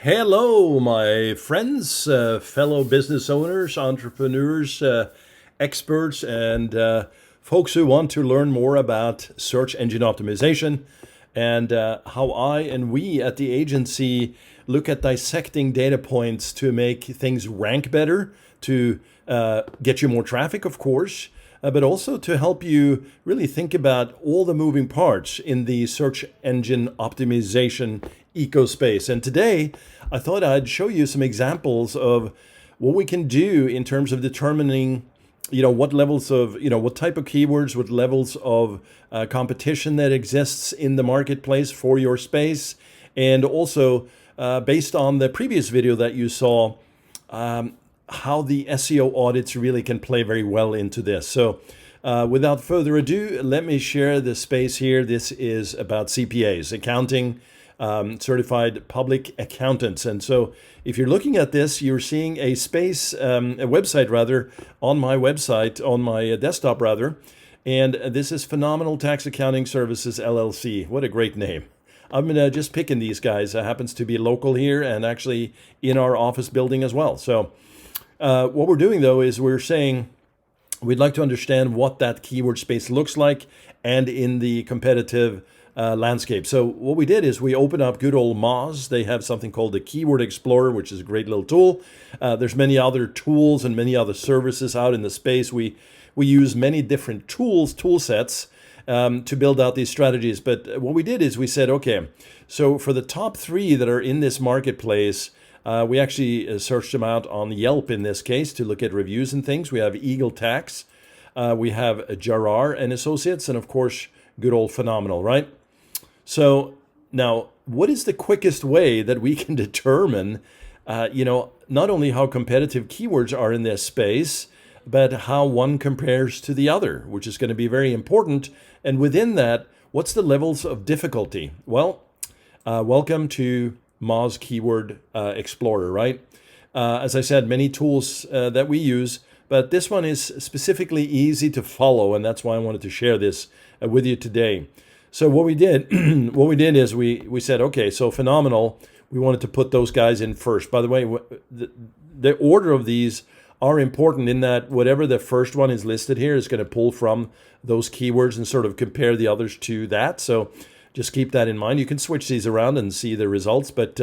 Hello, my friends, fellow business owners, entrepreneurs, experts, and folks who want to learn more about search engine optimization and how I and we at the agency look at dissecting data points to make things rank better, to get you more traffic, of course, but also to help you really think about all the moving parts in the search engine optimization ecospace. And today, I thought I'd show you some examples of what we can do in terms of determining, what levels of, what type of keywords, what levels of competition that exists in the marketplace for your space. And also, based on the previous video that you saw, how the SEO audits really can play very well into this. So without further ado, let me share the space here. This is about CPAs, accounting, certified public accountants. And so if you're looking at this, you're seeing a space, a website rather, on my website, on my desktop rather. And this is Phenomenal Tax Accounting Services, LLC. What a great name. I'm just picking these guys. Happens to be local here and actually in our office building as well. So what we're doing, though, is we're saying we'd like to understand what that keyword space looks like and in the competitive landscape. So what we did is we opened up good old Moz. They have something called the Keyword Explorer, which is a great little tool. There's many other tools and many other services out in the space. We use many different tool sets to build out these strategies. But what we did is we said, okay, so for the top 3 that are in this marketplace, we actually searched them out on Yelp in this case to look at reviews and things. We have Eagle Tax, we have Gerard and Associates, and of course, good old Phenomenal, right? So now, what is the quickest way that we can determine, not only how competitive keywords are in this space, but how one compares to the other, which is going to be very important. And within that, what's the levels of difficulty? Well, welcome to Moz Keyword Explorer, right? As I said, many tools that we use, but this one is specifically easy to follow, and that's why I wanted to share this with you today. So what we did, is we said, okay, so Phenomenal, we wanted to put those guys in first. By the way, the order of these are important in that whatever the first one is listed here is going to pull from those keywords and sort of compare the others to that. So just keep that in mind. You can switch these around and see the results. But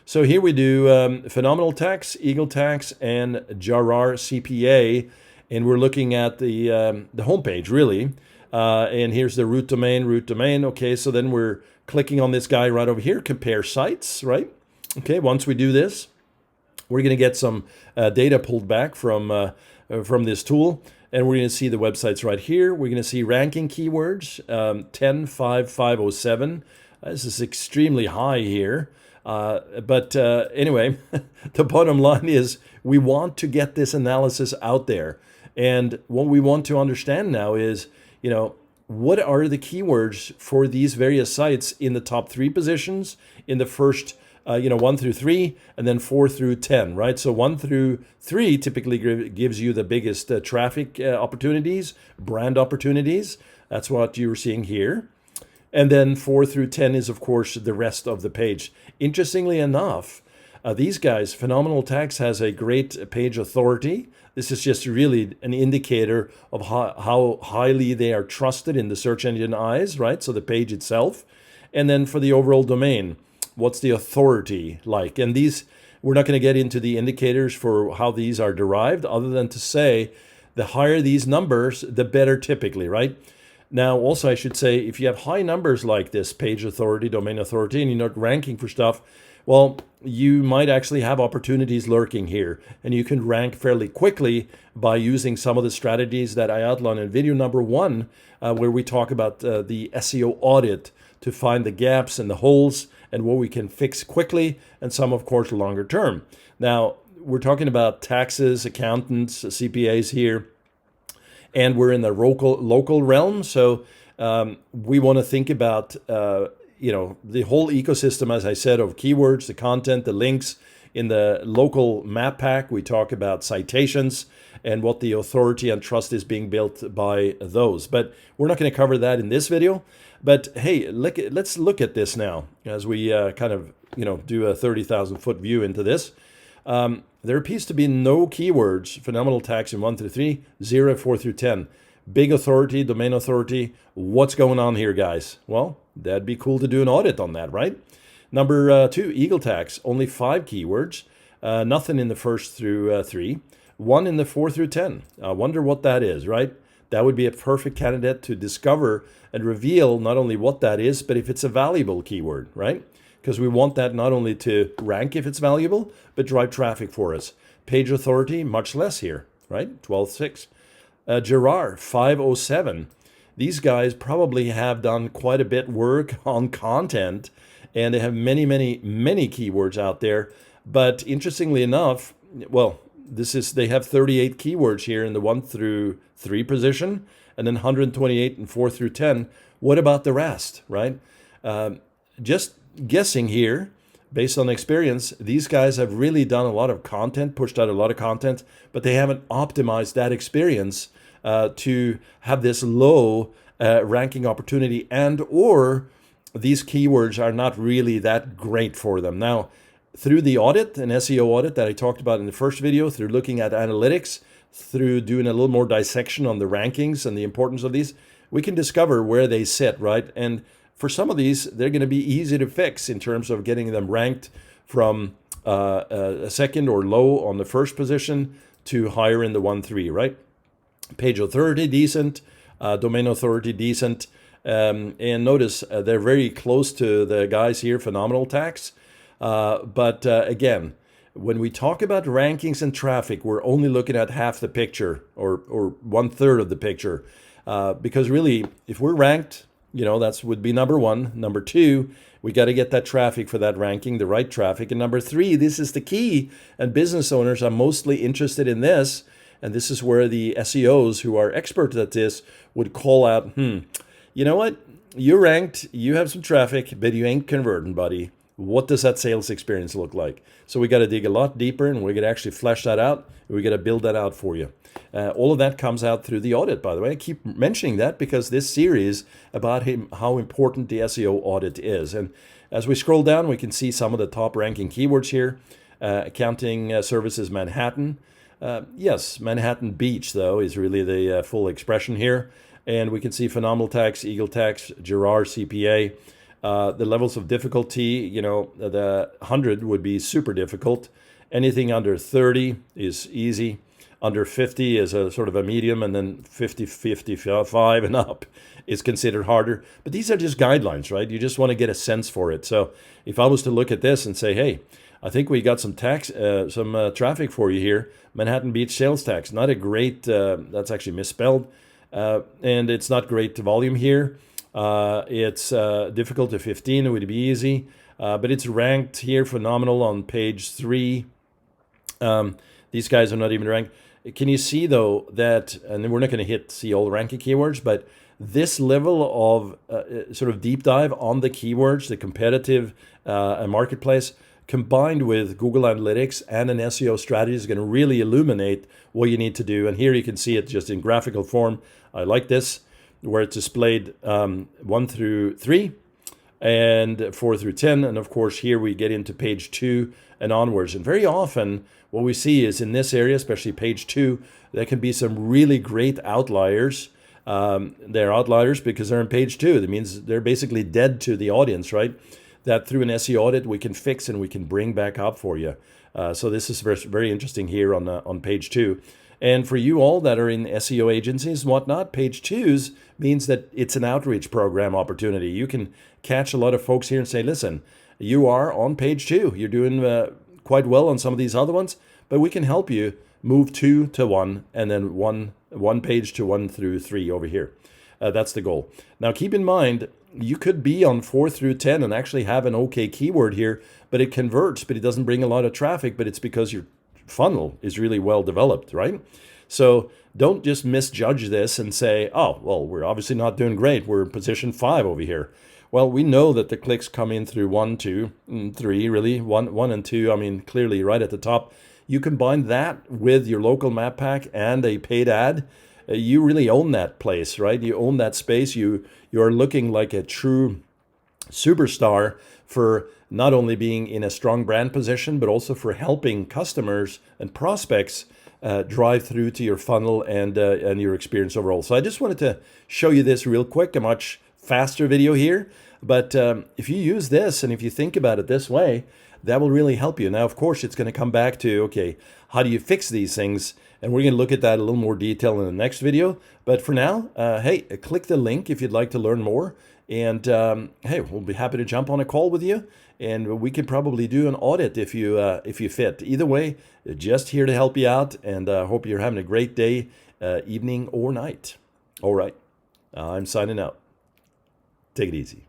so here we do Phenomenal Tax, Eagle Tax, and Gerard CPA. And we're looking at the homepage, really. And here's the root domain. Okay, so then we're clicking on this guy right over here, compare sites, right? Okay, once we do this, we're going to get some data pulled back from this tool. And we're going to see the websites right here. We're going to see ranking keywords, 10,5,507. This is extremely high here. But anyway, the bottom line is we want to get this analysis out there. And what we want to understand now is, what are the keywords for these various sites in the top 3 positions in the first 1 through 3, and then 4 through 10, right? So 1 through 3 typically gives you the biggest traffic opportunities, brand opportunities. That's what you're seeing here. And then 4 through 10 is, of course, the rest of the page. Interestingly enough, these guys, Phenomenal Tax has a great page authority. This is just really an indicator of how highly they are trusted in the search engine eyes, right? So the page itself. And then for the overall domain, what's the authority like? And these, we're not going to get into the indicators for how these are derived, other than to say the higher these numbers, the better typically, right? Now, also, I should say, if you have high numbers like this, page authority, domain authority, and you're not ranking for stuff, well, you might actually have opportunities lurking here, and you can rank fairly quickly by using some of the strategies that I outlined in video number 1, where we talk about the SEO audit to find the gaps and the holes and what we can fix quickly, and some, of course, longer term. Now, we're talking about taxes, accountants, CPAs here, and we're in the local realm. So we want to think about the whole ecosystem, as I said, of keywords, the content, the links. In the local map pack, we talk about citations and what the authority and trust is being built by those. But we're not going to cover that in this video. But hey, let's look at this now as we kind of do a 30,000 foot view into this. There appears to be no keywords, phenomenal tax in 1 through 3, 0, 4 through 10. Big authority, domain authority. What's going on here, guys? Well, that'd be cool to do an audit on that, right? Number 2, Eagle tax, only 5 keywords. Nothing in the 1st through 3. 1 in the 4 through 10. I wonder what that is, right? That would be a perfect candidate to discover and reveal not only what that is, but if it's a valuable keyword, right? Because we want that not only to rank if it's valuable, but drive traffic for us. Page authority, much less here, right? 12.6. Gerard, 507. These guys probably have done quite a bit work on content, and they have many, many, many keywords out there. But interestingly enough, well, they have 38 keywords here in the 1 through 3 position, and then 128 in 4 through 10. What about the rest, right? Just guessing here, based on experience, these guys have really done a lot of content, pushed out a lot of content, but they haven't optimized that experience to have this low ranking opportunity, and or these keywords are not really that great for them. Now, through the audit, an SEO audit that I talked about in the first video, through looking at analytics, through doing a little more dissection on the rankings and the importance of these, we can discover where they sit, right? And for some of these, they're going to be easy to fix in terms of getting them ranked from a second or low on the first position to higher in the 1-3, right? Page authority, decent. Domain authority, decent. And notice they're very close to the guys here, phenomenal tax. But again, when we talk about rankings and traffic, we're only looking at half the picture or 1/3 of the picture. Because really, if we're ranked, that would be number 1. Number 2, we got to get that traffic for that ranking, the right traffic. And number 3, this is the key. And business owners are mostly interested in this. And this is where the SEOs who are experts at this would call out, you know what? You're ranked, you have some traffic, but you ain't converting, buddy. What does that sales experience look like? So we got to dig a lot deeper, and we're going to actually flesh that out. We got to build that out for you. All of that comes out through the audit, by the way. I keep mentioning that because this series about how important the SEO audit is. And as we scroll down, we can see some of the top ranking keywords here. Accounting services Manhattan. Yes, Manhattan Beach, though, is really the full expression here. And we can see phenomenal tax, Eagle tax, Gerard CPA. The levels of difficulty, the 100 would be super difficult. Anything under 30 is easy. Under 50 is a sort of a medium, and then 50, 55 and up is considered harder. But these are just guidelines, right? You just want to get a sense for it. So if I was to look at this and say, hey, I think we got some traffic for you here. Manhattan Beach sales tax, not a great, that's actually misspelled. And it's not great volume here. It's difficult to 15, it would be easy. But it's ranked here phenomenal on page 3. These guys are not even ranked. Can you see, though, that, and we're not going to see all the ranking keywords, but this level of sort of deep dive on the keywords, the competitive marketplace, combined with Google Analytics and an SEO strategy is going to really illuminate what you need to do. And here you can see it just in graphical form. I like this, where it's displayed 1 through 3 and 4 through 10. And of course, here we get into page 2 and onwards. And very often what we see is in this area, especially page 2, there can be some really great outliers. They're outliers because they're on page 2. That means they're basically dead to the audience, right? That through an SEO audit we can fix and we can bring back up for you. So this is very, very interesting here on page 2. And for you all that are in SEO agencies and whatnot, page 2s means that it's an outreach program opportunity. You can catch a lot of folks here and say, listen, you are on page 2. You're doing quite well on some of these other ones, but we can help you move 2 to 1 and then one page to 1 through 3 over here. That's the goal. Now, keep in mind, you could be on 4 through 10 and actually have an okay keyword here, but it converts, but it doesn't bring a lot of traffic, but it's because your funnel is really well developed, right? So don't just misjudge this and say, oh, well, we're obviously not doing great. We're in position 5 over here. Well, we know that the clicks come in through 1, 2, and 3, really. 1 and 2, I mean, clearly right at the top. You combine that with your local map pack and a paid ad, you really own that place, right? You own that space. You are looking like a true superstar for not only being in a strong brand position, but also for helping customers and prospects drive through to your funnel and your experience overall. So I just wanted to show you this real quick, a much faster video here. But if you use this and if you think about it this way, that will really help you. Now, of course, it's going to come back to, okay, how do you fix these things? And we're going to look at that in a little more detail in the next video. But for now, hey, click the link if you'd like to learn more. And hey, we'll be happy to jump on a call with you. And we could probably do an audit if you fit. Either way, just here to help you out. And hope you're having a great day, evening, or night. All right, I'm signing out. Take it easy.